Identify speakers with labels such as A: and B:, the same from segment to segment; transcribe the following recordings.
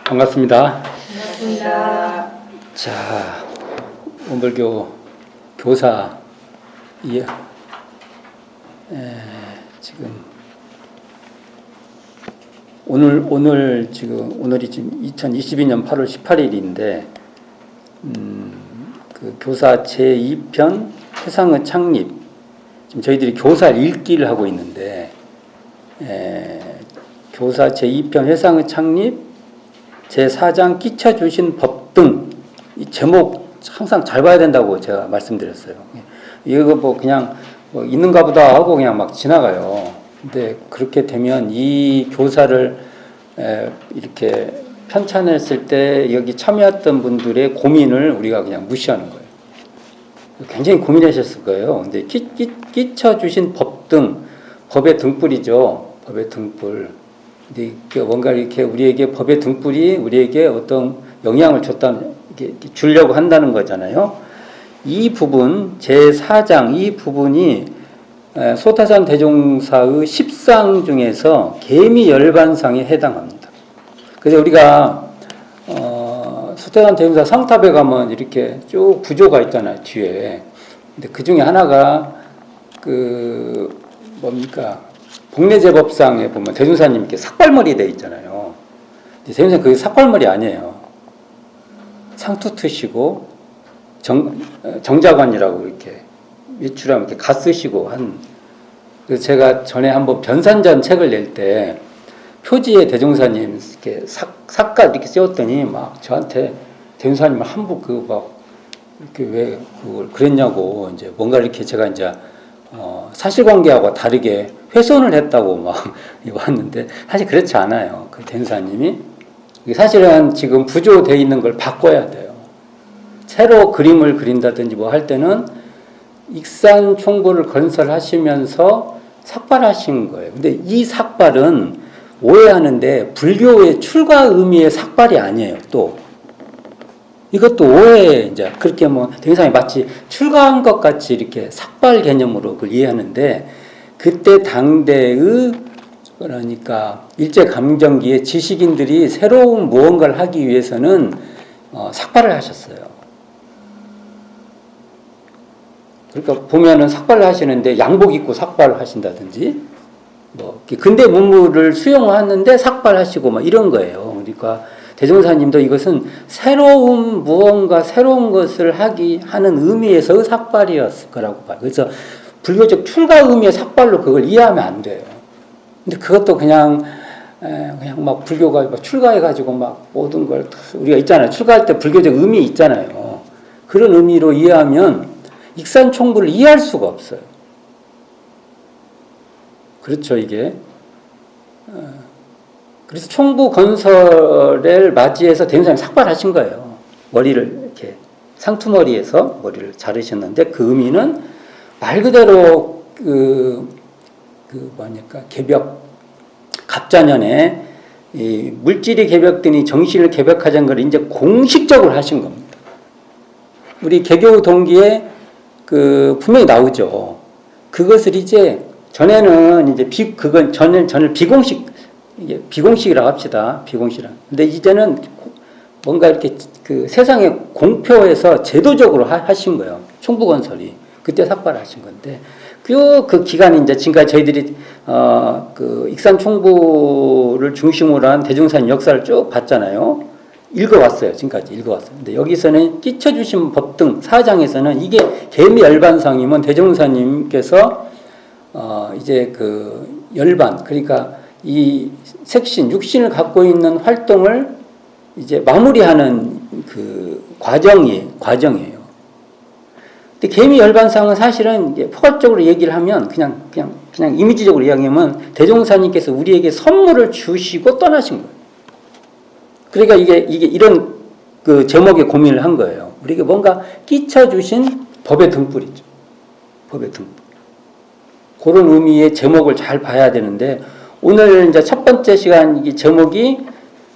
A: 반갑습니다.
B: 반갑습니다.
A: 자, 원불교 교사 지금 오늘이 지금 2022년 8월 18일인데 그 교사 제2편 세상의 창립, 지금 저희들이 교사 읽기를 하고 있는데 교사 제2편 세상의 창립 제4장 끼쳐주신 법 등 이 제목 항상 잘 봐야 된다고 제가 말씀드렸어요. 이거 뭐 그냥 뭐 있는가 보다 하고 그냥 막 지나가요. 근데 그렇게 되면 이 교사를 이렇게 편찬했을 때 여기 참여했던 분들의 고민을 우리가 그냥 무시하는 거예요. 굉장히 고민하셨을 거예요. 근데 끼쳐주신 법 등, 법의 등불이죠. 법의 등불. 근데 뭔가 이렇게 우리에게 법의 등불이 우리에게 어떤 영향을 주려고 한다는 거잖아요. 이 부분, 제4장 이 부분이 소타산 대종사의 10상 중에서 계미열반상에 해당합니다. 그래서 우리가 소타산 대종사 상탑에 가면 이렇게 쭉 구조가 있잖아요, 뒤에. 근데 그 중에 하나가 복례제법상에 보면 대종사님 이렇게 삭발머리 돼 있잖아요. 근데 대종사님 그게 삭발머리 아니에요. 상투 트시고 정자관이라고 이렇게 외출하면 이렇게 가 쓰시고 한. 그래서 제가 전에 한번 변산전 책을 낼 때 표지에 대종사님 이렇게 삭가 이렇게 씌웠더니 막 저한테 대종사님을 한복 이렇게 왜 그걸 그랬냐고, 이제 뭔가 이렇게 제가 이제 사실관계하고 다르게 훼손을 했다고 막 왔는데, 사실 그렇지 않아요. 그 대종사님이 사실은 지금 부조되어 있는 걸 바꿔야 돼요. 새로 그림을 그린다든지 뭐 할 때는 익산 총부를 건설하시면서 삭발하신 거예요. 근데 이 삭발은 오해하는데 불교의 출가 의미의 삭발이 아니에요. 또 이것도 오해, 이제 그렇게 뭐 대종사님이 마치 출가한 것 같이 이렇게 삭발 개념으로 그걸 이해하는데, 그때 당대의 그러니까 일제감정기에 지식인들이 새로운 무언가를 하기 위해서는 삭발을 하셨어요. 그러니까 보면은 삭발을 하시는데 양복 입고 삭발을 하신다든지, 뭐 근대 문물을 수용하는데 삭발하시고 막 이런 거예요. 그러니까 대종사님도 이것은 새로운 무언가 새로운 것을 하는 의미에서의 삭발이었을 거라고 봐요. 그래서 불교적 출가 의미의 삭발로 그걸 이해하면 안 돼요. 근데 그것도 그냥 막 불교가 막 출가해가지고 막 모든 걸 우리가 있잖아요. 출가할 때 불교적 의미 있잖아요. 그런 의미로 이해하면 익산총부를 이해할 수가 없어요. 그렇죠, 이게. 그래서 총부 건설을 맞이해서 대종사님이 삭발하신 거예요. 머리를 이렇게 상투머리에서 머리를 자르셨는데, 그 의미는 말 그대로 개벽, 갑자년에 이 물질이 개벽되니 정신을 개벽하자는 걸 이제 공식적으로 하신 겁니다. 우리 개교 동기에 분명히 나오죠. 그것을 이제 전에는 이제 전을 비공식이라고 합시다. 비공식이라. 근데 이제는 뭔가 이렇게 세상에 공표해서 제도적으로 하신 거예요. 총부건설이. 그때 삭발하신 건데, 그 기간이 이제 지금까지 저희들이 익산 총부를 중심으로 한 대종사님 역사를 쭉 봤잖아요. 읽어왔어요. 지금까지 읽어왔어요. 근데 여기서는 끼쳐주신 법 등 4장에서는 이게 계미열반상이면 대종사님께서 이제 열반, 그러니까 이 색신, 육신을 갖고 있는 활동을 이제 마무리하는 과정이에요. 근데 계미열반상은 사실은 포괄적으로 얘기를 하면 그냥 이미지적으로 이야기하면 대종사님께서 우리에게 선물을 주시고 떠나신 거예요. 그러니까 이게 이런 제목에 고민을 한 거예요. 우리에게 뭔가 끼쳐주신 법의 등불이죠. 법의 등불. 그런 의미의 제목을 잘 봐야 되는데, 오늘 이제 첫 번째 시간 이 제목이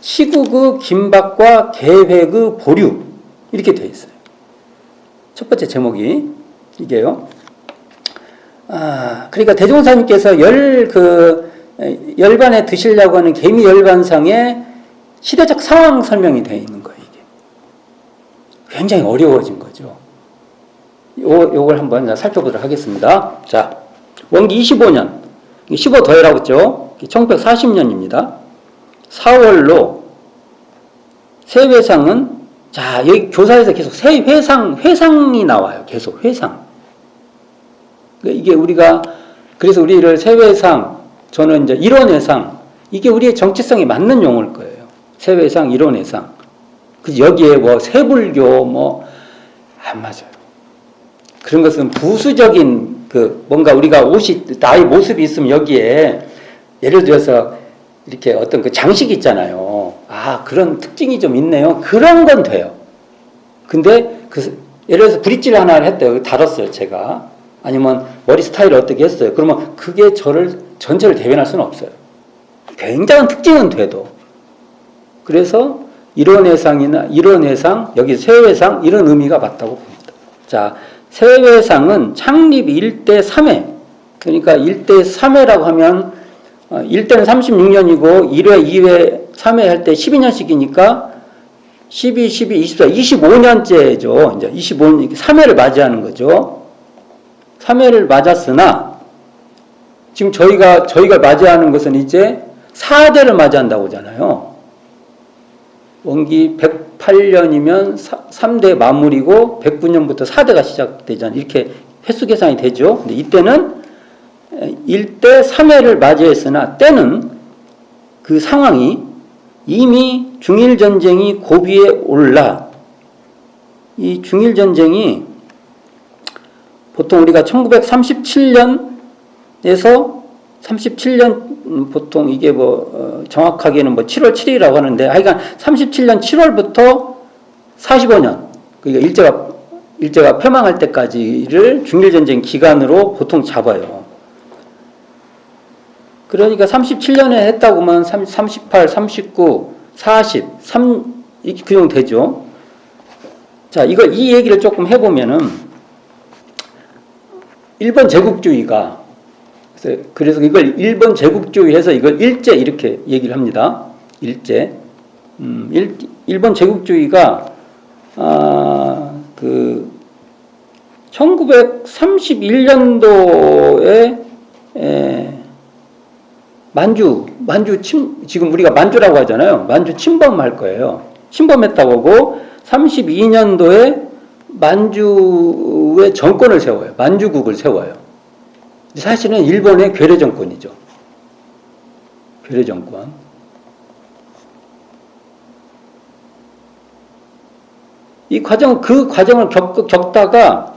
A: 시국의 긴박과 계획의 보류, 이렇게 되어 있어요. 첫 번째 제목이 이게요. 그러니까 대종사님께서 열반에 드시려고 하는 계미열반상에 시대적 상황 설명이 되어 있는 거예요, 이게. 굉장히 어려워진 거죠. 요걸 한번 살펴보도록 하겠습니다. 자, 원기 25년, 15 더해라고 했죠? 1940년입니다. 4월로 세회상은, 자, 여기 교사에서 계속 회상이 나와요. 계속 회상. 이게 우리가, 그래서 우리를 세회상, 저는 이제 일원회상, 이게 우리의 정치성에 맞는 용어일 거예요. 세회상, 일원회상. 그래서 여기에 뭐 세불교, 뭐, 안 맞아요. 그런 것은 부수적인 뭔가 우리가 나의 모습이 있으면 여기에 예를 들어서 이렇게 어떤 그 장식이 있잖아요. 아, 그런 특징이 좀 있네요. 그런 건 돼요. 근데 예를 들어서 브릿지를 하나를 했대요. 다뤘어요, 제가. 아니면 머리 스타일을 어떻게 했어요. 그러면 그게 저를 전체를 대변할 수는 없어요. 굉장한 특징은 돼도. 그래서 일원회상, 여기 세회상 이런 의미가 맞다고 봅니다. 자, 세회상은 창립 1대 3회, 그러니까 1대 3회라고 하면 1대는 36년이고 1회, 2회, 3회 할 때 12년씩이니까 12, 12, 24, 25년째죠. 이제 25년, 3회를 맞이하는 거죠. 3회를 맞았으나 지금 저희가 맞이하는 것은 이제 4대를 맞이한다고 하잖아요. 원기 108년이면 3대 마무리고 109년부터 4대가 시작되잖아요. 이렇게 횟수 계산이 되죠. 근데 이때는 1대 3회를 맞이했으나 때는 그 상황이 이미 중일전쟁이 고비에 올라, 이 중일전쟁이 보통 우리가 1937년에서 37년 보통 이게 정확하게는 7월 7일이라고 하는데 하여간 37년 7월부터 45년, 그러니까 일제가 폐망할 때까지를 중일전쟁 기간으로 보통 잡아요. 그러니까 37년에 했다고 하면 38, 39, 40, 이렇게 그 정도 되죠. 자, 이 얘기를 조금 해보면은 일본 제국주의가, 그래서 이걸 일본 제국주의 해서 이걸 일제 이렇게 얘기를 합니다. 일제. 일본 제국주의가 1931년도에 지금 우리가 만주라고 하잖아요. 만주 침범할 거예요. 침범했다고 하고 32년도에 만주의 정권을 세워요. 만주국을 세워요. 사실은 일본의 괴뢰 정권이죠. 괴뢰 정권. 그 과정을 겪다가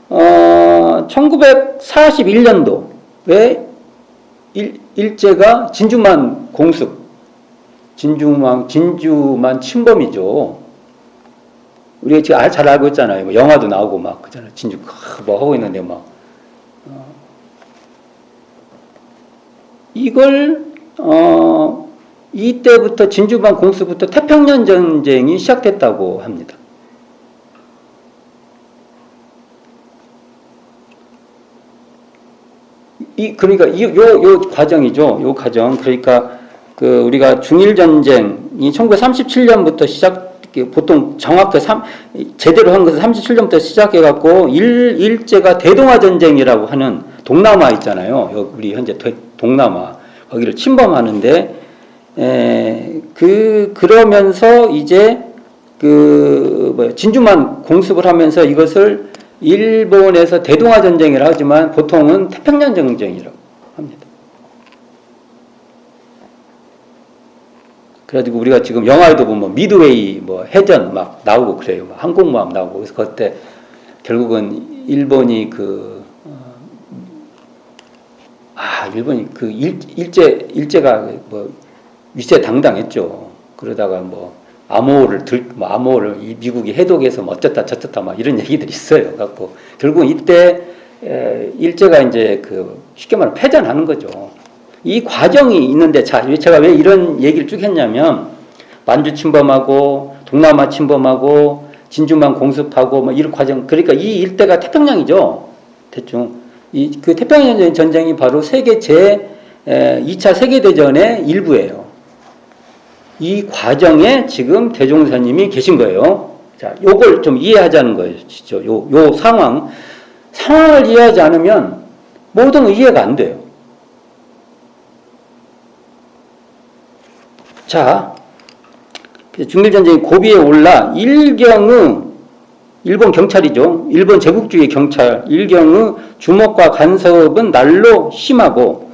A: 1941년도에 일제가 진주만 공습, 진주만 침범이죠. 우리가 지금 잘 알고 있잖아요. 영화도 나오고 막 그잖아요. 진주 하고 있는데 이걸 이때부터 진주만 공습부터 태평양 전쟁이 시작됐다고 합니다. 그러니까 요 과정이죠. 요 과정. 그러니까 우리가 중일 전쟁이 1937년부터 보통 정확히 제대로 한 것은 37년부터 시작해갖고 일제가 대동아 전쟁이라고 하는 동남아 있잖아요. 우리 현재 동남아 거기를 침범하는데 그러면서 이제 진주만 공습을 하면서 이것을 일본에서 대동아 전쟁이라고 하지만 보통은 태평양 전쟁이라고 합니다. 그래가지고 우리가 지금 영화에도 보면 미드웨이 해전 막 나오고 그래요. 항공모함 나오고. 그래서 그때 결국은 일본이 일제가 위세당당했죠. 그러다가 암호를 미국이 해독해서 어쩌다 저쩌다 이런 얘기들이 있어요. 갖고 결국 이때 일제가 이제 쉽게 말하면 패전하는 거죠. 이 과정이 있는데 제가 왜 이런 얘기를 쭉 했냐면 만주 침범하고 동남아 침범하고 진주만 공습하고 이런 과정, 그러니까 이 일대가 태평양이죠. 대충 그 태평양 전쟁이 바로 2차 세계대전의 일부예요. 이 과정에 지금 대종사님이 계신 거예요. 자, 요걸 좀 이해하자는 거예요. 요 상황을 이해하지 않으면 모든 이해가 안 돼요. 자, 중일전쟁이 고비에 올라 일경의 일본 경찰이죠. 일본 제국주의 경찰 일경의 주목과 간섭은 날로 심하고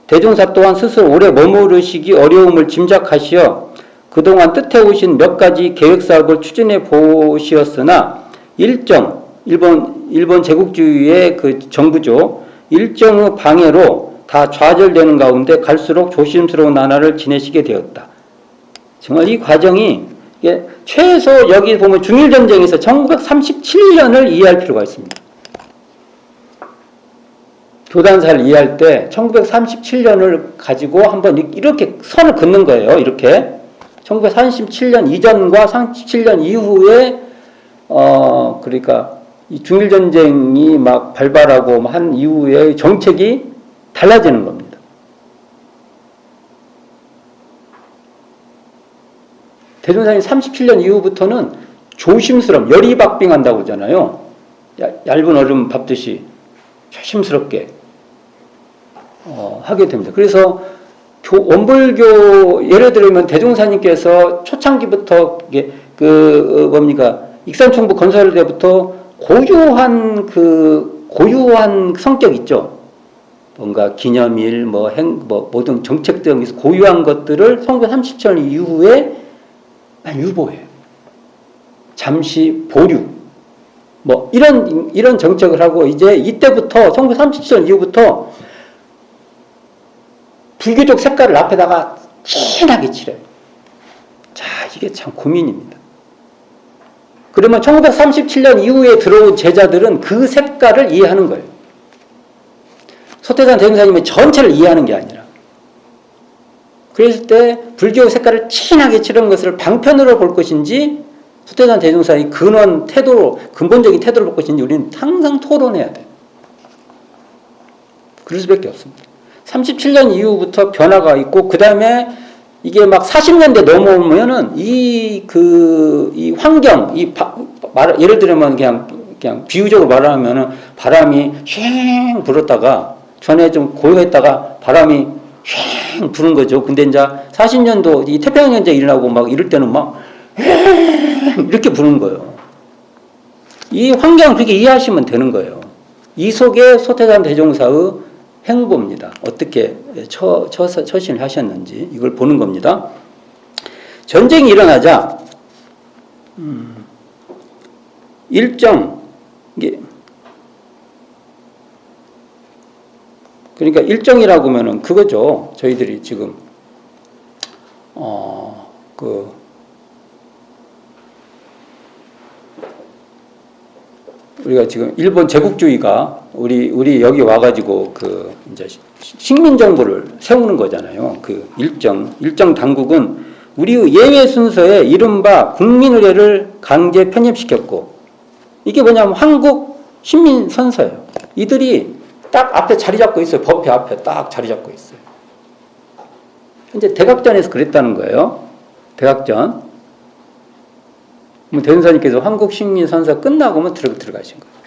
A: 대종사 또한 스스로 오래 머무르시기 어려움을 짐작하시어 그동안 뜻해오신 몇 가지 계획사업을 추진해 보시었으나 일본 제국주의의 그 정부죠. 일정의 방해로 다 좌절되는 가운데 갈수록 조심스러운 나날을 지내시게 되었다. 정말 이 과정이 최소 여기 보면 중일전쟁에서 1937년을 이해할 필요가 있습니다. 교단사를 이해할 때 1937년을 가지고 한번 이렇게 선을 긋는 거예요. 이렇게 1937년 이전과 37년 이후에 그러니까 이 중일전쟁이 막 발발하고 한 이후에 정책이 달라지는 겁니다. 대종사님 37년 이후부터는 열이박빙한다고 하잖아요. 얇은 얼음 밟듯이 조심스럽게 하게 됩니다. 그래서 원불교 예를 들면 대종사님께서 초창기부터 익산총부 건설 때부터 고유한 성격 있죠. 뭔가 기념일, 모든 정책 등에서 고유한 것들을 1937년 이후에 유보해요. 잠시 보류. 이런 정책을 하고 이제 이때부터 1937년 이후부터 불교적 색깔을 앞에다가 진하게 칠해요. 자, 이게 참 고민입니다. 그러면 1937년 이후에 들어온 제자들은 그 색깔을 이해하는 거예요. 소태산 대종사님의 전체를 이해하는 게 아니라. 그랬을 때 불교 색깔을 진하게 칠한 것을 방편으로 볼 것인지 소태산 대종사의 근본적인 태도를 볼 것인지 우리는 항상 토론해야 돼요. 그럴 수밖에 없습니다. 37년 이후부터 변화가 있고 그 다음에 이게 막 40년대 넘어오면은 이 환경, 예를 들면 그냥 비유적으로 말하면은 바람이 쉥 불었다가 전에 좀 고요했다가 바람이 쉥 부는 거죠. 근데 이제 40년도 이 태평양전쟁 일어나고 막 이럴 때는 막 이렇게 부는 거예요. 이 환경을 그렇게 이해하시면 되는 거예요. 이 속에 소태산 대종사의 행보입니다. 어떻게 처신을 하셨는지 이걸 보는 겁니다. 전쟁이 일어나자 그러니까 일정이라고 하면은 그거죠. 저희들이 지금 우리가 지금 일본 제국주의가 우리 여기 와가지고 이제 식민정부를 세우는 거잖아요. 일정 당국은 우리의 예외 순서에 이른바 국민의례를 강제 편입시켰고, 이게 뭐냐면 한국 신민선서예요. 이들이 딱 앞에 자리 잡고 있어요. 법회 앞에 딱 자리 잡고 있어요. 이제 대각전에서 그랬다는 거예요. 대각전. 대종사님께서 한국식민선서 끝나고만 들어가신 거예요.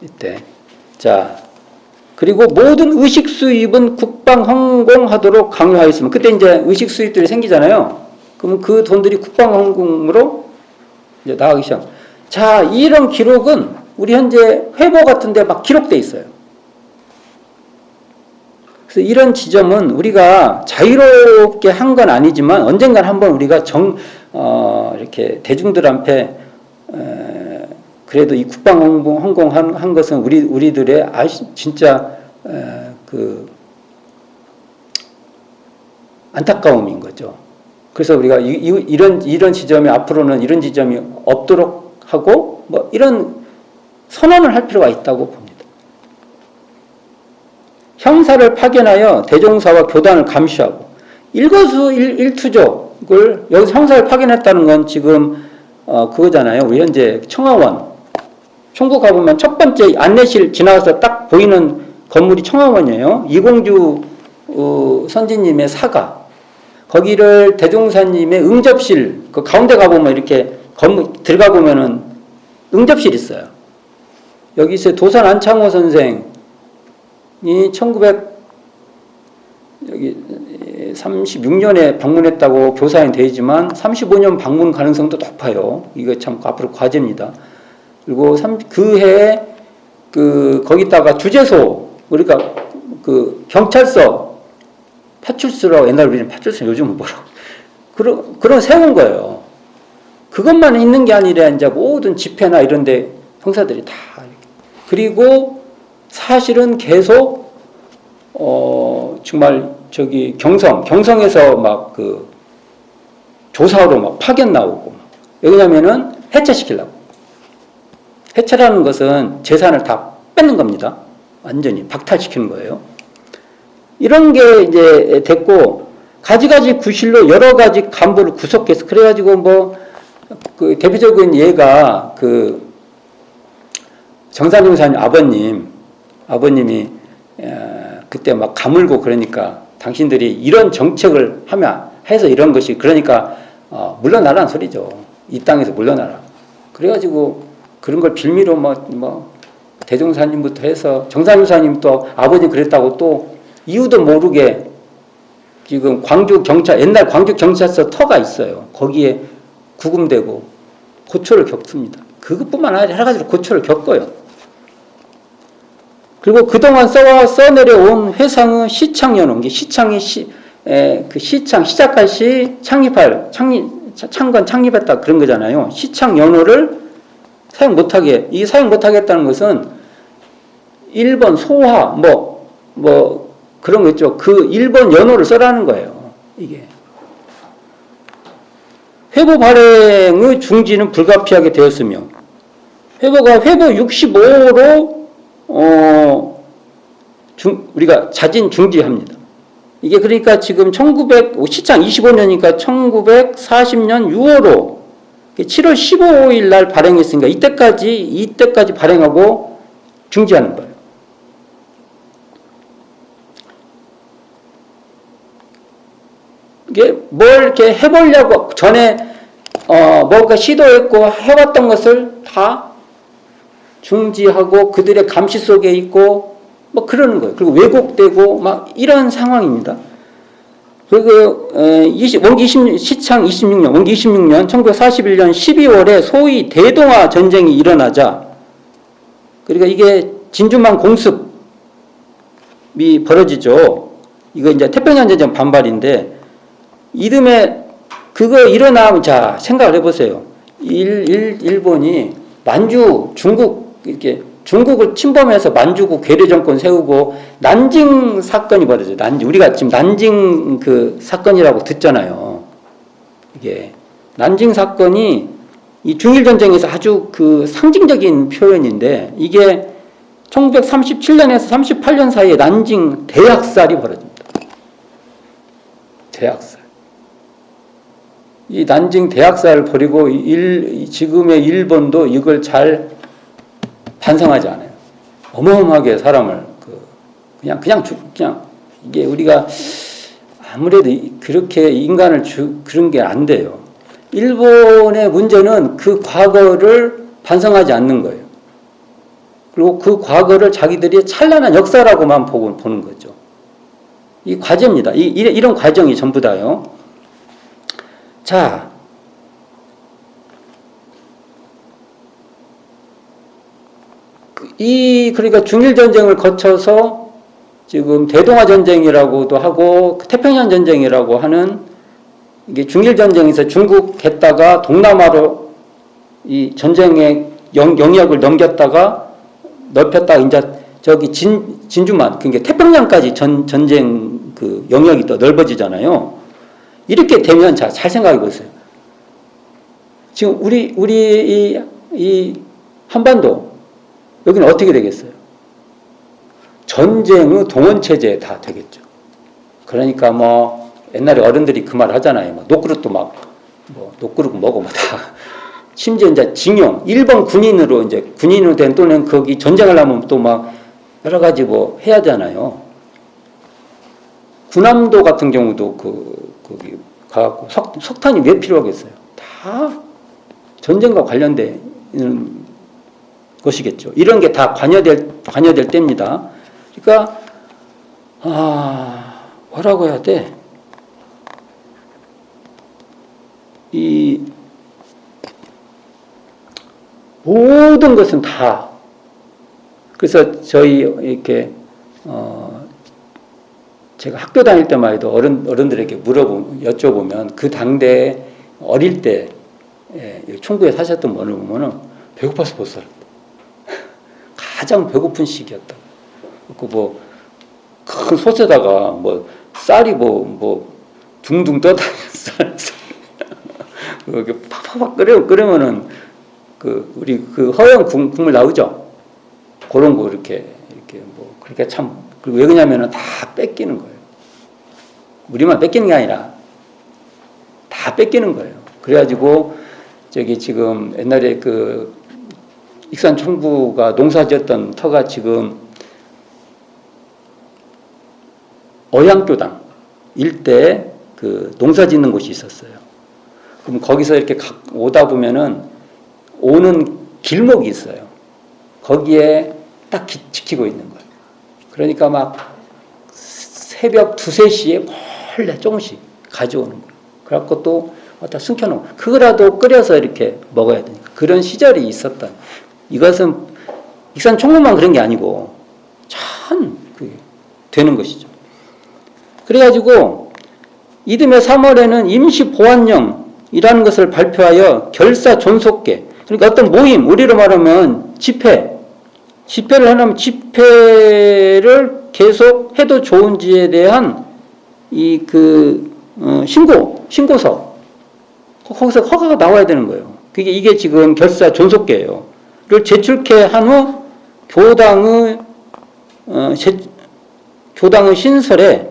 A: 이때. 자, 그리고 모든 의식 수입은 국방 헌공하도록 강요하였으면, 그때 이제 의식 수입들이 생기잖아요. 그러면 그 돈들이 국방 헌공으로 이제 나가기 시작. 자, 이런 기록은 우리 현재 회보 같은데 막 기록돼 있어요. 그래서 이런 지점은 우리가 자유롭게 한 건 아니지만 언젠간 한번 우리가 이렇게 대중들 앞에 그래도 이 국방 헌공한 것은 우리들의 진짜 안타까움인 거죠. 그래서 우리가 이런 지점이 앞으로는 이런 지점이 없도록 하고 이런 선언을 할 필요가 있다고 봅니다. 형사를 파견하여 대종사와 교단을 감시하고 일거수일투족을 여기서 형사를 파견했다는 건 지금 그거잖아요. 우리 현재 청하원 총국 가보면 첫 번째 안내실 지나가서 딱 보이는 건물이 청하원이에요. 이공주 선지님의 사가, 거기를 대종사님의 응접실, 그 가운데 가보면 이렇게 들어가 보면은 응접실 있어요. 여기서 도산 안창호 선생이 36년에 방문했다고 교사인 되지만 35년 방문 가능성도 높아요. 이거 참 앞으로 과제입니다. 그리고 그 해에 거기다가 주재소, 우리가 경찰서, 파출소라고 옛날에 우리는 파출소, 요즘은 뭐라고. 그런 세운 거예요. 그것만 있는 게 아니라 이제 모든 집회나 이런 데 형사들이 다. 그리고 사실은 계속, 정말 경성에서 막 조사로 막 파견 나오고. 왜냐면은 해체시키려고. 해체라는 것은 재산을 다 뺏는 겁니다. 완전히 박탈시키는 거예요. 이런 게 이제 됐고, 가지가지 구실로 여러 가지 간부를 구속해서, 그래가지고 대표적인 예가 정산용사님 아버님이 그때 막 가물고 그러니까 당신들이 이런 정책을 해서 이런 것이, 그러니까 물러나라는 소리죠. 이 땅에서 물러나라. 그래가지고 그런 걸 빌미로 대종사님부터 해서 정산용사님도 아버님 그랬다고 또 이유도 모르게 지금 옛날 광주경찰서 터가 있어요. 거기에 구금되고 고초를 겪습니다. 그것뿐만 아니라 여러 가지로 고초를 겪어요. 그리고 그동안 써내려온 회상의 시창연원, 시창이 시작할 시 창건 창립했다 그런 거잖아요. 시창연호를 사용 못하게, 이 사용 못하겠다는 것은 1번 소화, 그런 거 있죠. 그 1번 연호를 써라는 거예요. 이게. 회보 발행의 중지는 불가피하게 되었으며, 회보가 회보 65로, 우리가 자진 중지합니다. 이게 그러니까 지금 시창 25년이니까 1940년 6월로 7월 15일 날 발행했으니까 이때까지 발행하고 중지하는 거예요. 이게 뭘 이렇게 해보려고 전에 뭔가 시도했고 해왔던 것을 다 중지하고 그들의 감시 속에 있고 그러는 거예요. 그리고 왜곡되고 막 이런 상황입니다. 그리고 시창 26년, 원기 26년 1941년 12월에 소위 대동아 전쟁이 일어나자, 그러니까 이게 진주만 공습이 벌어지죠. 이거 이제 태평양 전쟁 반발인데, 이듬해 그거 일어나면, 자, 생각을 해보세요. 일본이 중국을 침범해서 만주국 괴뢰 정권 세우고 난징 사건이 벌어져요. 우리가 지금 난징 사건이라고 듣잖아요. 이게 난징 사건이 이 중일 전쟁에서 아주 상징적인 표현인데, 이게 1937년에서 38년 사이에 난징 대학살이 벌어집니다. 대학살. 이 난징 대학살을 벌이고 지금의 일본도 이걸 잘 반성하지 않아요. 어마어마하게 사람을 그냥 이게 우리가 아무래도 그렇게 인간을 그런 게 안 돼요. 일본의 문제는 그 과거를 반성하지 않는 거예요. 그리고 그 과거를 자기들이 찬란한 역사라고만 보는 거죠. 이 과제입니다. 이런 과정이 전부 다요. 자, 그러니까 중일전쟁을 거쳐서 지금 대동아전쟁이라고도 하고 태평양 전쟁이라고 하는, 이게 중일전쟁에서 중국 했다가 동남아로 이 전쟁의 영역을 넘겼다가 넓혔다가 이제 저기 진주만, 그러니까 태평양까지 전쟁 영역이 더 넓어지잖아요. 이렇게 되면, 자, 잘 생각해 보세요. 지금 우리 이 한반도, 여기는 어떻게 되겠어요? 전쟁의 동원체제 다 되겠죠. 그러니까 옛날에 어른들이 그 말 하잖아요. 녹그릇도 녹그릇 먹어 다. 심지어 이제 징용, 일본 군인으로 된, 또는 거기 전쟁을 하면 또 여러 가지 해야 하잖아요. 군함도 같은 경우도 거기 가갖고 석탄이 왜 필요하겠어요? 다 전쟁과 관련된 것이겠죠. 이런 게 다 관여될 때입니다. 그러니까 뭐라고 해야 돼? 이 모든 것은 다. 그래서 저희 이렇게 제가 학교 다닐 때만 해도 어른들에게 여쭤보면 그 당대 어릴 때 총구에 사셨던 분을 보면은 배고파서 못 살았다. 가장 배고픈 시기였다. 그 큰 솥에다가 쌀이 둥둥 떠다녔어. 이렇게 팍팍팍 끓으면은 우리 허영 국물 나오죠. 그런 거 이렇게 그렇게 참. 그리고 왜 그러냐면은 다 뺏기는 거예요. 우리만 뺏기는 게 아니라 다 뺏기는 거예요. 그래가지고 저기 지금 옛날에 익산 총부가 농사지었던 터가 지금 어양교당 일대에 농사짓는 곳이 있었어요. 그럼 거기서 이렇게 오다 보면은 오는 길목이 있어요. 거기에 딱 지키고 있는 거예요. 그러니까 막 새벽 2, 3시에 몰래 조금씩 가져오는 거예요. 그래갖고 또 갖다 숨겨놓고 그거라도 끓여서 이렇게 먹어야 되니까 그런 시절이 있었다. 이것은 익산 총무만 그런 게 아니고 참 되는 것이죠. 그래가지고 이듬해 3월에는 임시보안령이라는 것을 발표하여 결사 존속계, 그러니까 어떤 모임, 우리로 말하면 집회를 하려면 집회를 계속 해도 좋은지에 대한 신고서, 거기서 허가가 나와야 되는 거예요. 이게 지금 결사 존속계예요. 를 제출케 한 후 교당의 신설에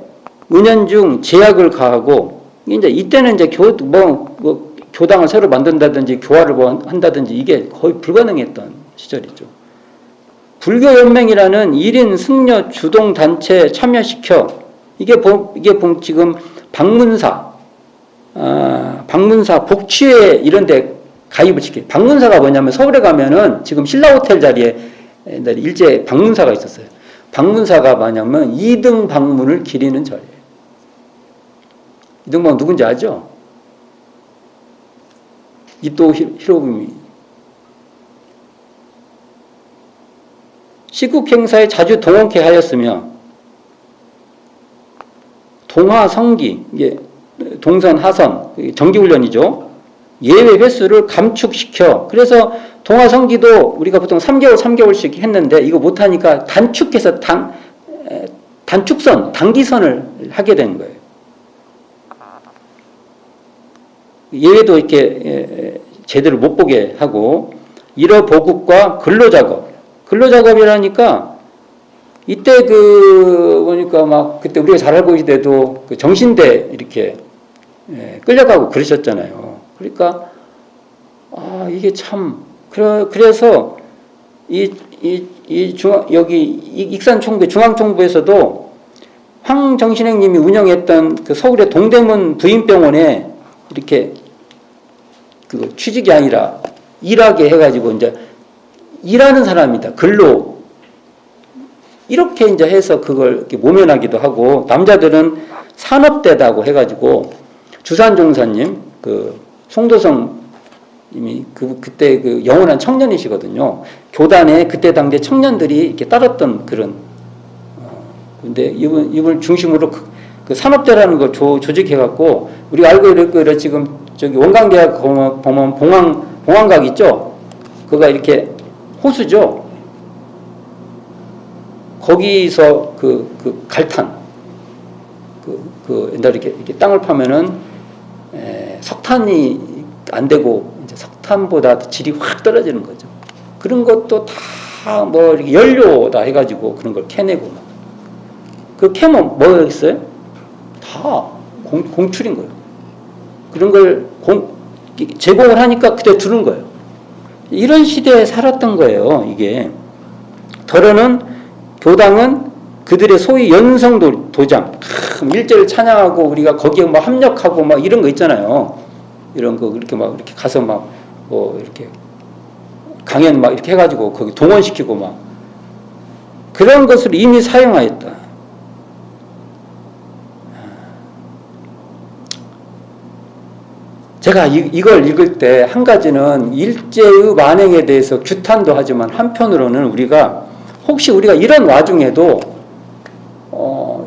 A: 은연중 제약을 가하고 이때는 이제 교당을 새로 만든다든지 교화를 한다든지 이게 거의 불가능했던 시절이죠. 불교연맹이라는 1인 승려 주동단체에 참여시켜 이게 지금 방문사 복취회 이런데 가입을 시켜요. 방문사가 뭐냐면 서울에 가면은 지금 신라호텔 자리에 옛날에 일제 방문사가 있었어요. 방문사가 뭐냐면 2등 방문을 기리는 자리예요. 2등 방문 누군지 아죠? 이토 히로부미. 시국 행사에 자주 동원케 하였으며 동하성기, 이게 동선 하선 정기훈련이죠. 예외 횟수를 감축시켜. 그래서 동하성기도 우리가 보통 3개월씩 했는데 이거 못하니까 단축해서 단기선을 하게 된 거예요. 예외도 이렇게 제대로 못 보게 하고 일어 보급과 근로작업이라니까 이때 보니까 막 그때 우리가 잘 알고 있을 때도 정신대 이렇게 끌려가고 그러셨잖아요. 그러니까 이게 참 그래서 여기 익산총부 중앙총부에서도 황정신행님이 운영했던 서울의 동대문 부인병원에 이렇게 취직이 아니라 일하게 해가지고 이제 일하는 사람이다. 근로 이렇게 이제 해서 그걸 이렇게 모면하기도 하고 남자들은 산업대다고 해가지고 주산종사님 송도성 님이 그때 영원한 청년이시거든요. 교단에 그때 당대 청년들이 이렇게 따랐던 그런 근데 이분 중심으로 산업대라는 걸 조직해갖고 우리가 알고 있고 지금 저기 원광대학 보면 봉황각 있죠? 그가 이렇게 호수죠? 거기서 갈탄 옛날에 이렇게 땅을 파면은 석탄이 안 되고 이제 석탄보다 질이 확 떨어지는 거죠. 그런 것도 다 이렇게 연료다 해가지고 그런 걸 캐내고 캐면 뭐였어요? 다 공출인 거예요. 그런 걸 제공을 하니까 그때 주는 거예요. 이런 시대에 살았던 거예요. 이게 덜어는 교당은 그들의 소위 연성도장, 일제를 찬양하고 우리가 거기에 막 합력하고 막 이런 거 있잖아요. 이런 거 이렇게 막 이렇게 가서 막 뭐 이렇게 강연 막 이렇게 해가지고 거기 동원시키고 막 그런 것을 이미 사용하였다. 제가 이걸 읽을 때 한 가지는 일제의 만행에 대해서 규탄도 하지만 한편으로는 혹시 우리가 이런 와중에도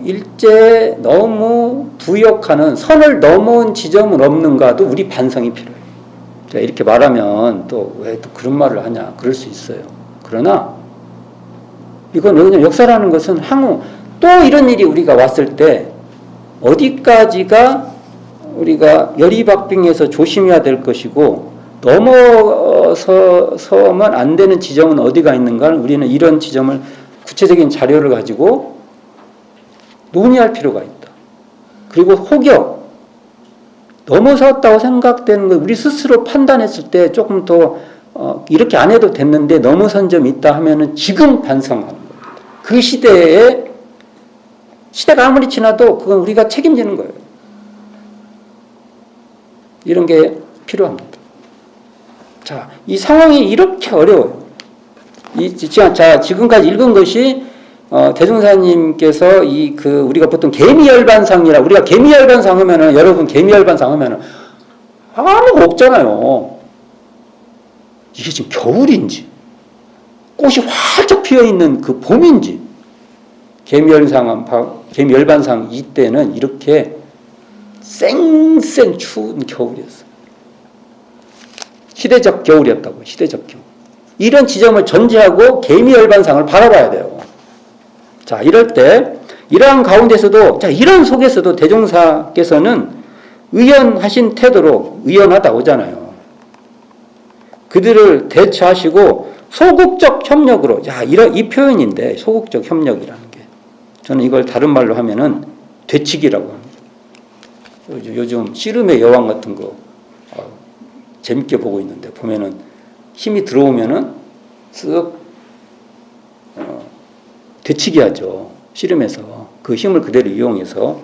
A: 일제에 너무 부역하는 선을 넘은 지점은 없는가도 우리 반성이 필요해요. 제가 이렇게 말하면 또 왜 또 그런 말을 하냐 그럴 수 있어요. 그러나 이건 왜냐면 역사라는 것은 향후 또 이런 일이 우리가 왔을 때 어디까지가 우리가 열이박빙해서 조심해야 될 것이고 넘어서면 안 되는 지점은 어디가 있는가 우리는 이런 지점을 구체적인 자료를 가지고 논의할 필요가 있다. 그리고 혹여 넘어섰다고 생각되는 걸 우리 스스로 판단했을 때 조금 더 이렇게 안 해도 됐는데 넘어선 점이 있다 하면은 지금 반성하는 겁니다. 그 시대가 아무리 지나도 그건 우리가 책임지는 거예요. 이런 게 필요합니다. 자, 이 상황이 이렇게 어려워요. 지금까지 읽은 것이 대종사님께서 우리가 보통 개미열반상이라 우리가 개미열반상 하면은 여러분 개미열반상 하면은 아무것도 없잖아요. 이게 지금 겨울인지 꽃이 활짝 피어 있는 그 봄인지 개미열반상 이때는 이렇게 쌩쌩 추운 겨울이었어요. 시대적 겨울이었다고. 시대적 겨울. 이런 지점을 전제하고 개미열반상을 바라봐야 돼요. 자, 이럴 때 이러한 가운데서도 이런 속에서도 대종사께서는 의연하신 태도로 의연하다 오잖아요. 그들을 대처하시고 소극적 협력으로 이 표현인데 소극적 협력이라는 게 저는 이걸 다른 말로 하면은 되치기라고 합니다. 요즘 씨름의 여왕 같은 거 재밌게 보고 있는데 보면은 힘이 들어오면은 쓱 되치기 하죠. 씨름에서 그 힘을 그대로 이용해서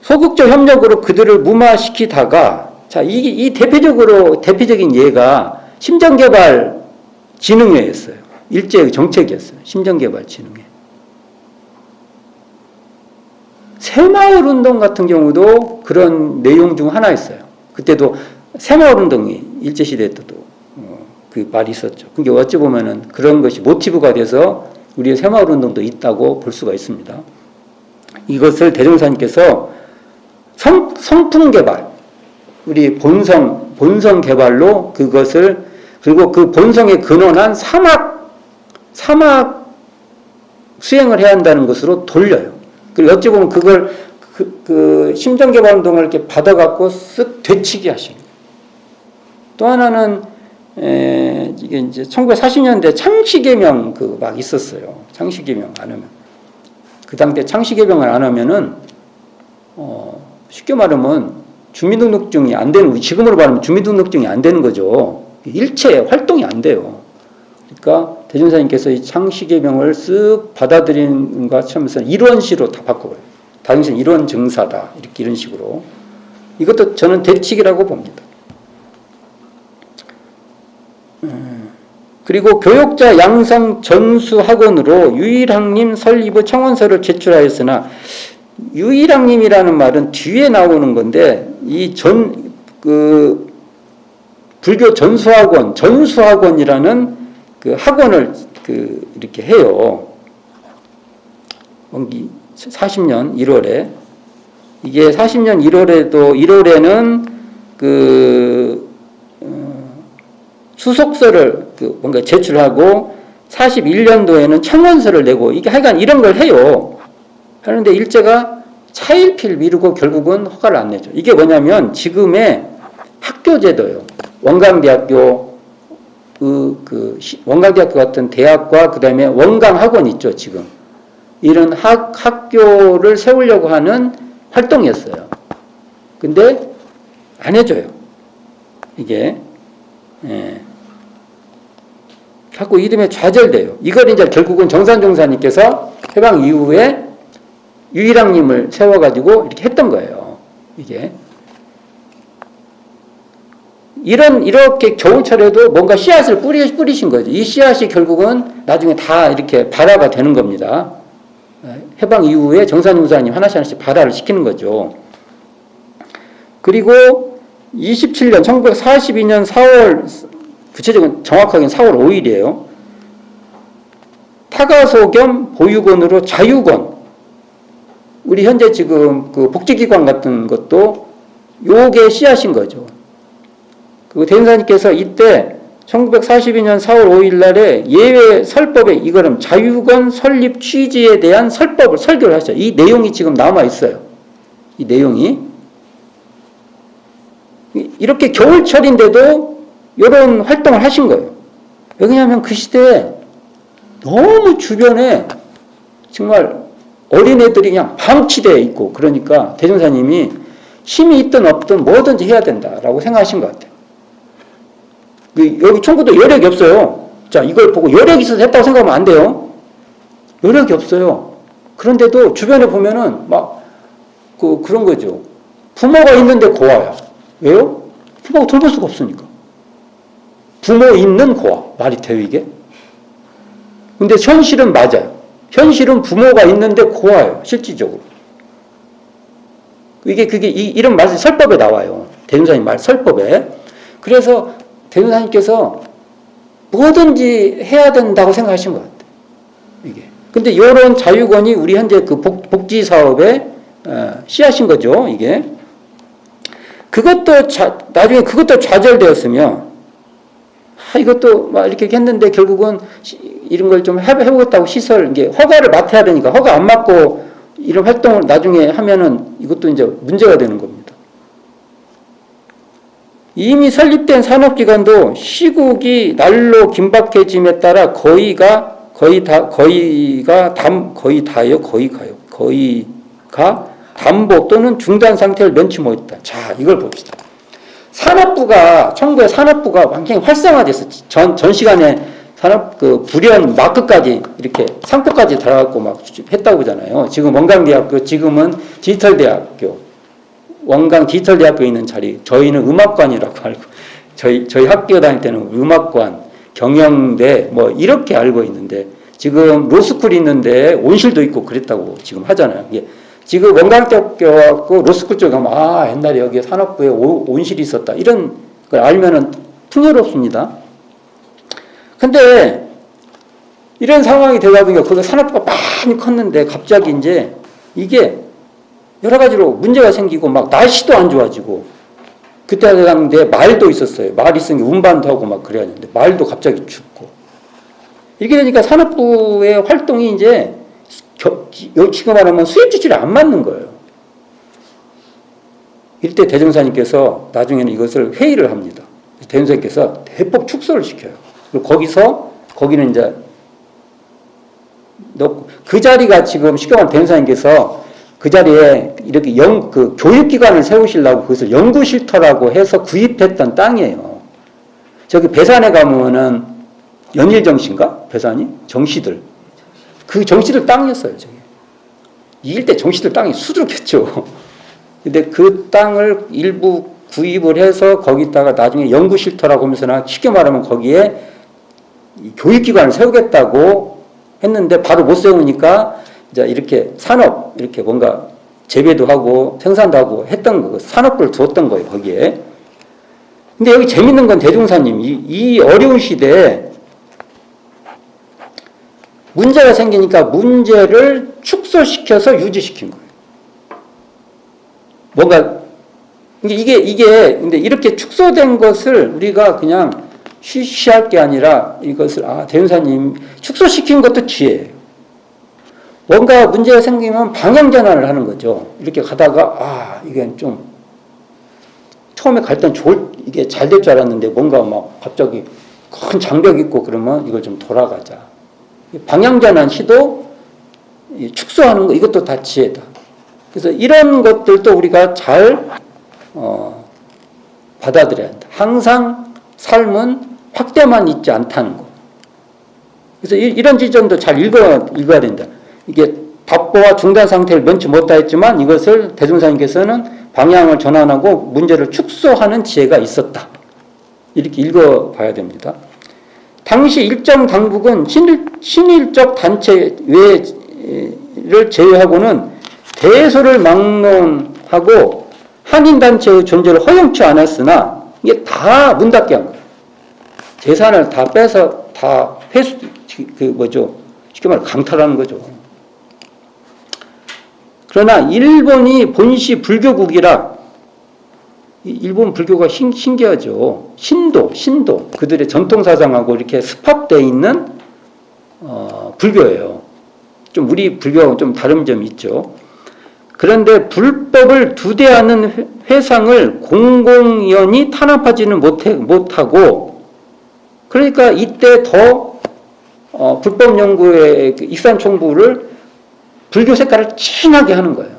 A: 소극적 협력으로 그들을 무마시키다가 이 대표적인 예가 심정개발진흥회였어요. 일제의 정책이었어요. 심정개발진흥회. 새마을운동 같은 경우도 그런 내용 중 하나였어요. 그때도 새마을운동이 일제시대 때도 그 말이 있었죠. 그게 어찌 보면은 그런 것이 모티브가 돼서 우리의 새마을운동도 있다고 볼 수가 있습니다. 이것을 대종사님께서 성품개발, 우리 본성 개발로 그것을 그리고 그 본성에 근원한 사막 수행을 해야 한다는 것으로 돌려요. 그리고 어찌 보면 그걸 그 심정개발운동을 이렇게 받아갖고 쓱 되치기 하시는. 또 하나는 이게 이제 1940년대 창씨개명 막 있었어요. 창씨개명 안 하면 그 당대 창씨개명을 안 하면은 쉽게 말하면 주민등록증이 안 되는 지금으로 말하면 주민등록증이 안 되는 거죠. 일체 활동이 안 돼요. 그러니까 대종사님께서 이 창씨개명을 쓱 받아들이는 것 하면서 일원시로 다 바꿔버려요. 당신 일원 증사다 이런 식으로 이것도 저는 대칙이라고 봅니다. 그리고 교육자 양성 전수학원으로 유일학님 설립의 청원서를 제출하였으나 유일학님이라는 말은 뒤에 나오는 건데 불교 전수학원이라는 그 학원을 이렇게 해요. 40년 1월에 이게 40년 1월에는 수속서를 뭔가 제출하고 41년도에는 청원서를 내고 이게 하여간 이런 걸 해요. 하는데 일제가 차일피일 미루고 결국은 허가를 안 내죠. 이게 뭐냐면 지금의 학교 제도예요. 원광대학교 원광대학교 같은 대학과 그 다음에 원광학원 있죠. 지금 이런 학교를 세우려고 하는 활동이었어요. 근데 안 해줘요. 이게 자꾸 이름에 좌절돼요. 이걸 이제 결국은 정산 종사님께서 해방 이후에 유일왕님을 세워가지고 이렇게 했던 거예요. 이게. 이렇게 겨울철에도 뭔가 씨앗을 뿌리신 거죠. 이 씨앗이 결국은 나중에 다 이렇게 발화가 되는 겁니다. 해방 이후에 정산용사님 하나씩 발화를 시키는 거죠. 그리고 27년, 1942년 4월, 구체적으로 정확하게는 4월 5일이에요. 타가소 겸 보육원으로 자유권. 우리 현재 지금 그 복지기관 같은 것도 요게 씨앗인 거죠. 그 대행사님께서 이때 1942년 4월 5일 날에 예외 설법에 이거는 자유권 설립 취지에 대한 설교를 하셨어요. 이 내용이 지금 남아 있어요. 이 내용이. 이렇게 겨울철인데도 이런 활동을 하신 거예요. 왜냐하면 그 시대에 너무 주변에 정말 어린애들이 그냥 방치되어 있고 그러니까 대종사님이 힘이 있든 없든 뭐든지 해야 된다라고 생각하신 것 같아요. 여기 총구도 여력이 없어요. 자, 이걸 보고 여력이 있어서 했다고 생각하면 안 돼요. 여력이 없어요. 그런데도 주변에 보면은 그런 거죠. 부모가 있는데 고아야. 왜요? 부모가 돌볼 수가 없으니까. 부모 있는 고아. 말이 돼요, 이게? 근데 현실은 맞아요. 현실은 부모가 있는데 고아예요, 실질적으로. 그게 이런 말이 설법에 나와요. 대종사님 말, 설법에. 그래서 대종사님께서 뭐든지 해야 된다고 생각하신 것 같아요. 이게. 근데 이런 자유권이 우리 현재 그 복지 사업에 씨앗인 거죠, 이게. 나중에 그것도 좌절되었으며, 이것도 막 이렇게 했는데 결국은 이런 걸 좀 해보겠다고 이게 허가를 맡아야 되니까 허가 안 맡고 이런 활동을 나중에 하면은 이것도 이제 문제가 되는 겁니다. 이미 설립된 산업기관도 시국이 날로 긴박해짐에 따라 거의가 담보 또는 중단 상태를 면치 못했다. 자, 이걸 봅시다. 정부의 산업부가 완전히 활성화돼서 전 시간에 불연 마크까지 이렇게 상표까지 달아갖고 막 했다고 하잖아요. 지금 원광대학교, 지금은 디지털대학교, 원광 디지털대학교에 있는 자리, 저희는 음악관이라고 알고, 저희 학교 다닐 때는 음악관, 경영대, 이렇게 알고 있는데, 지금 로스쿨이 있는데 온실도 있고 그랬다고 지금 하잖아요. 지금 원광대학교 로스쿨 쪽에 가면, 옛날에 여기에 산업부에 온실이 있었다. 이런 걸 알면은 풍요롭습니다. 근데, 이런 상황이 되다 보니까 거기 산업부가 많이 컸는데 갑자기 이제 이게 여러 가지로 문제가 생기고 막 날씨도 안 좋아지고 그때 당시에 말도 있었어요. 말 있으면 운반도 하고 막 그래야 되는데 말도 갑자기 죽고 이렇게 되니까 산업부의 활동이 이제 지금 말하면 수입 지출이 안 맞는 거예요. 이때 대종사님께서 나중에는 이것을 회의를 합니다. 대종사님께서 대폭 축소를 시켜요. 그리고 거기는 이제 그 자리가 지금 쉽게 말하면 대종사님께서 그 자리에 이렇게 교육기관을 세우시려고 그것을 연구실터라고 해서 구입했던 땅이에요. 저기 배산에 가면은 연일정시인가? 배산이? 정시들. 그 정시들 땅이었어요, 저기. 이 일대 정시들 땅이 수두룩했죠. 근데 그 땅을 일부 구입을 해서 거기다가 나중에 연구실터라고 하면서 쉽게 말하면 거기에 교육기관을 세우겠다고 했는데 바로 못 세우니까 이제 이렇게 산업, 이렇게 뭔가 재배도 하고 생산도 하고 했던 거, 산업부를 두었던 거예요, 거기에. 근데 여기 재밌는 건 대종사님, 이 어려운 시대에 문제가 생기니까 문제를 축소시켜서 유지시킨 거예요. 뭔가, 근데 이렇게 축소된 것을 우리가 그냥 쉬쉬할 게 아니라 이것을, 대종사님, 축소시킨 것도 지혜예요. 뭔가 문제가 생기면 방향전환을 하는 거죠. 이렇게 가다가, 이게 좀, 처음에 갈 땐 이게 잘 될 줄 알았는데 뭔가 막 갑자기 큰 장벽이 있고 그러면 이걸 좀 돌아가자. 방향전환 시도, 축소하는 거, 이것도 다 지혜다. 그래서 이런 것들도 우리가 잘, 받아들여야 한다. 항상 삶은 확대만 있지 않다는 거. 그래서 이런 지점도 잘 읽어야 된다. 이게 답보와 중단 상태를 면치 못하였지만 이것을 대종사님께서는 방향을 전환하고 문제를 축소하는 지혜가 있었다. 이렇게 읽어봐야 됩니다. 당시 일정 당국은 친일적 단체 외를 제외하고는 대소를 막론하고 한인단체의 존재를 허용치 않았으나 이게 다 문 닫게 한 거예요. 재산을 다 빼서 다 회수, 쉽게 말해 강탈하는 거죠. 그러나 일본이 본시 불교국이라, 일본 불교가 신기하죠. 신도 그들의 전통사상하고 이렇게 습합되어 있는 불교예요. 좀 우리 불교하고 좀 다른 점이 있죠. 그런데 불법을 두대하는 회상을 공공연히 탄압하지는 못하고, 그러니까 이때 더 불법 연구의 익산총부를 불교 색깔을 진하게 하는 거예요.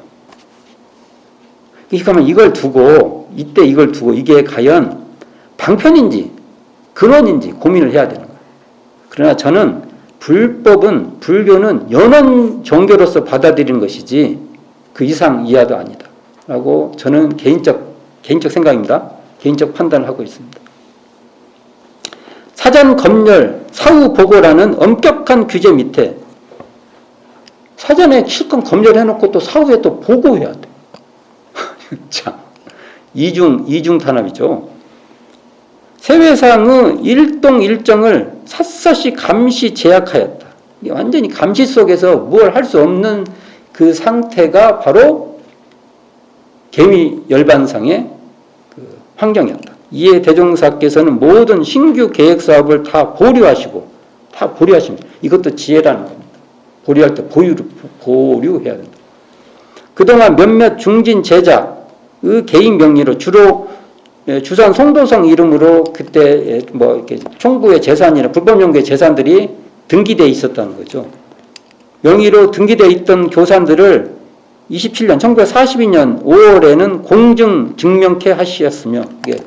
A: 그러면 이걸 두고 이게 과연 방편인지 근원인지 고민을 해야 되는 거예요. 그러나 저는 불교는 연원 종교로서 받아들이는 것이지 그 이상 이하도 아니다 라고 저는 개인적 생각입니다. 개인적 판단을 하고 있습니다. 사전 검열, 사후 보고라는 엄격한 규제 밑에 사전에 실컷 검열해놓고 또 사후에 또 보고해야 돼. 참, 이중 탄압이죠. 세회상의 일동 일정을 샅샅이 감시 제약하였다. 완전히 감시 속에서 뭘 할 수 없는 그 상태가 바로 개미 열반상의 그 환경이었다. 이에 대종사께서는 모든 신규 계획 사업을 다 보류하십니다. 이것도 지혜라는 겁니다. 보류할 때 보류해야 된다. 그동안 몇몇 중진 제자의 개인 명의로 주로 주산 송도성 이름으로 그때 뭐 이렇게 총부의 재산이나 불법 연구의 재산들이 등기되어 있었다는 거죠. 명의로 등기되어 있던 교산들을 1942년 5월에는 공증 증명케 하시었으며, 이게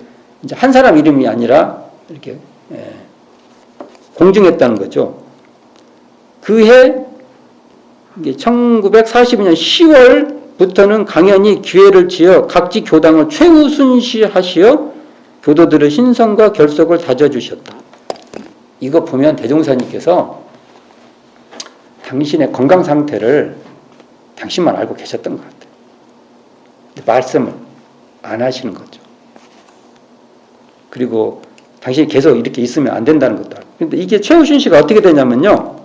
A: 이제 한 사람 이름이 아니라 이렇게 공증했다는 거죠. 그해 1942년 10월부터는 강연히 기회를 지어 각지 교당을 최우순시하시어 교도들의 신성과 결속을 다져주셨다. 이거 보면 대종사님께서 당신의 건강 상태를 당신만 알고 계셨던 것 같아요. 말씀을 안 하시는 거죠. 그리고 당신이 계속 이렇게 있으면 안 된다는 것도 알고. 근데 이게 최우순시가 어떻게 되냐면요.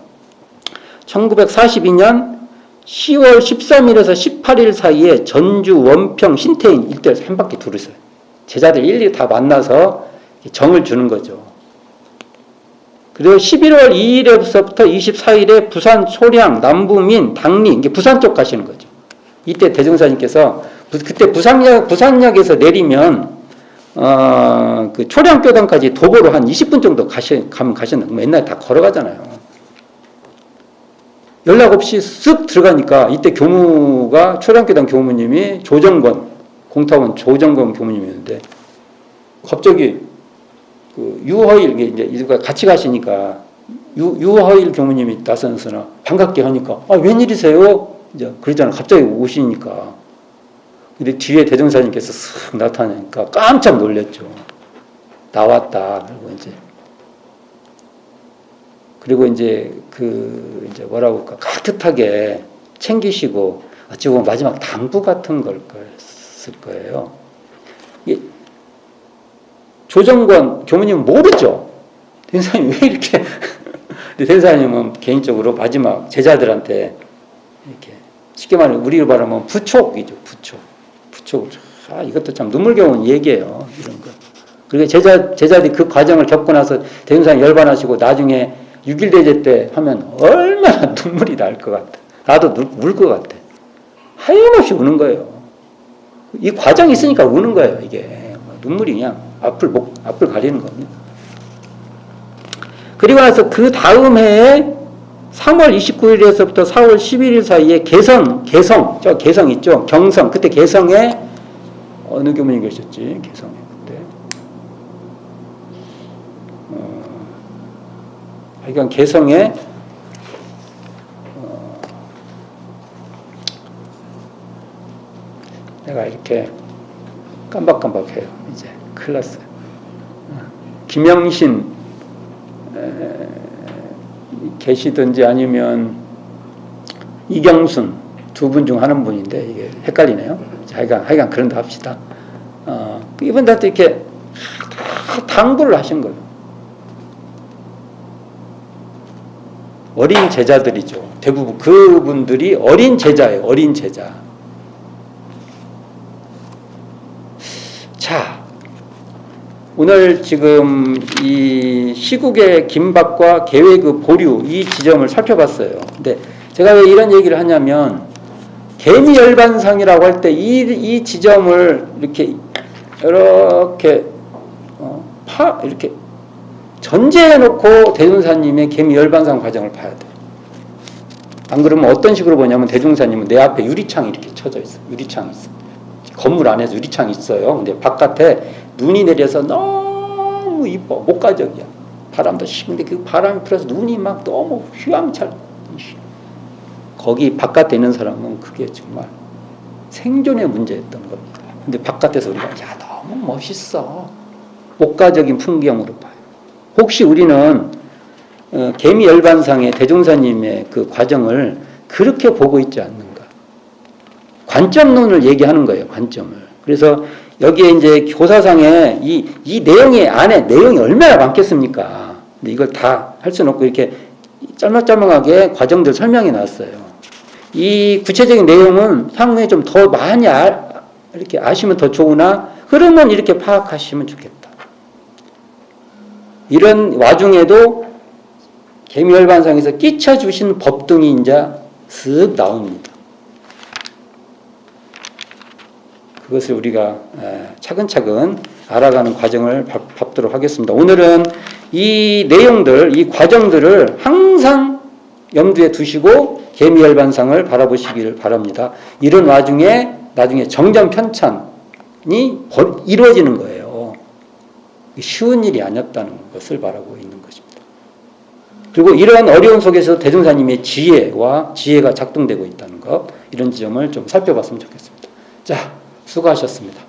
A: 1942년 10월 13일에서 18일 사이에 전주, 원평, 신태인 일대에서 한 바퀴 두르세요. 제자들 일일이 다 만나서 정을 주는 거죠. 그리고 11월 2일에서부터 24일에 부산, 소량, 남부민, 당리, 이게 부산 쪽 가시는 거죠. 이때 대종사님께서 그때 부산역에서 내리면 그 초량교당까지 도보로 한 20분 정도 가셨는데 옛날에 다 걸어가잖아요. 연락 없이 쓱 들어가니까 이때 교무가 초량교당 교무님이 조정권, 공탁원 조정권 교무님이었는데 갑자기 그 유허일 이제 같이 가시니까 유허일 교무님이 나서서 반갑게 하니까 웬일이세요? 이제 그러잖아. 갑자기 오시니까. 근데 뒤에 대종사님께서 쓱 나타나니까 깜짝 놀랐죠. 나왔다. 그리고 이제 이제 뭐라고 할까, 깍듯하게 챙기시고 어찌 보면 마지막 당부 같은 걸 쓸 거예요. 조정권 교무님은 모르죠. 대종사님 왜 이렇게. 근데 대종사님은 개인적으로 마지막 제자들한테 이렇게 쉽게 말하면 우리로 말하면 부촉이죠. 부촉. 이것도 참 눈물겨운 얘기예요. 이런 거. 그리고 제자들이 그 과정을 겪고 나서 대종사님 열반하시고 나중에 6.1대제 때 하면 얼마나 눈물이 날 것 같아. 나도 울 것 같아. 하염없이 우는 거예요. 이 과정이 있으니까 우는 거예요. 이게 눈물이 그냥 앞을 가리는 겁니다. 그리고 나서 그 다음 해에 3월 29일에서부터 4월 11일 사이에 개성 있죠. 경성. 그때 개성에 어느 교무님 계셨지? 개성에 그때. 그러니까 개성에 내가 이렇게 깜박깜박해요. 이제 큰일 났어요. 김영신 계시든지 아니면 이경순 두 분 중 한 분인데 이게 헷갈리네요. 하여간 그런다 합시다. 이분들한테 이렇게 다 당부를 하신 거예요. 어린 제자들이죠. 대부분 그분들이 어린 제자예요. 어린 제자. 자, 오늘 지금 이 시국의 긴박과 계획의 보류 이 지점을 살펴봤어요. 근데 제가 왜 이런 얘기를 하냐면 개미열반상이라고 할 때 이 지점을 이렇게 이렇게 전제해놓고 대종사님의 개미열반상 과정을 봐야 돼요. 안 그러면 어떤 식으로 보냐면 대종사님은 내 앞에 유리창이 이렇게 쳐져 있어요. 유리창이 있어요. 건물 안에서 유리창이 있어요. 근데 바깥에 눈이 내려서 너무 이뻐. 목가적이야. 바람도 시는데 그 바람이 불어서 눈이 막 너무 휘황찬. 거기 바깥에 있는 사람은 그게 정말 생존의 문제였던 겁니다. 근데 바깥에서 우리가 야 너무 멋있어. 목가적인 풍경으로 봐요. 혹시 우리는 개미열반상의 대종사님의 그 과정을 그렇게 보고 있지 않는가? 관점론을 얘기하는 거예요. 관점을. 그래서 여기에 이제 교사상에 이 내용의 안에 내용이 얼마나 많겠습니까? 근데 이걸 다 할 수는 없고 이렇게 짤막짤막하게 과정들 설명해 놨어요. 이 구체적인 내용은 향후에 좀 더 많이 이렇게 아시면 더 좋으나 흐름은 이렇게 파악하시면 좋겠다. 이런 와중에도 개미열반상에서 끼쳐주신 법등이 이제 슥 나옵니다. 그것을 우리가 차근차근 알아가는 과정을 밟도록 하겠습니다. 오늘은 이 내용들, 이 과정들을 항상 염두에 두시고 개미열반상을 바라보시기를 바랍니다. 이런 와중에 나중에 정전편찬이 이루어지는 거예요. 쉬운 일이 아니었다는 것을 바라고 있는 것입니다. 그리고 이러한 어려움 속에서 대종사님의 지혜가 작동되고 있다는 것, 이런 지점을 좀 살펴봤으면 좋겠습니다. 자, 수고하셨습니다.